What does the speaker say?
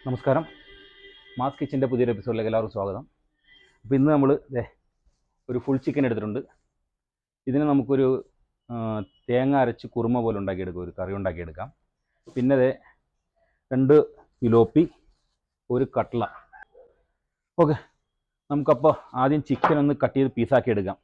നമസ്കാരം. മാസ് കിച്ചൻ്റെ പുതിയൊരു എപ്പിസോഡിലേക്ക് എല്ലാവർക്കും സ്വാഗതം. അപ്പോൾ ഇന്ന് നമ്മൾ ഒരു ഫുൾ ചിക്കൻ എടുത്തിട്ടുണ്ട്. ഇതിന് നമുക്കൊരു തേങ്ങ അരച്ച് കുറുമ പോലെ ഉണ്ടാക്കിയെടുക്കാം, ഒരു കറി ഉണ്ടാക്കിയെടുക്കാം. പിന്നെ 2 ഫിലോപ്പി, ഒരു കട്ട്ള. ഓക്കെ, നമുക്കപ്പോൾ ആദ്യം ചിക്കൻ ഒന്ന് കട്ട് ചെയ്ത് പീസാക്കി എടുക്കാം.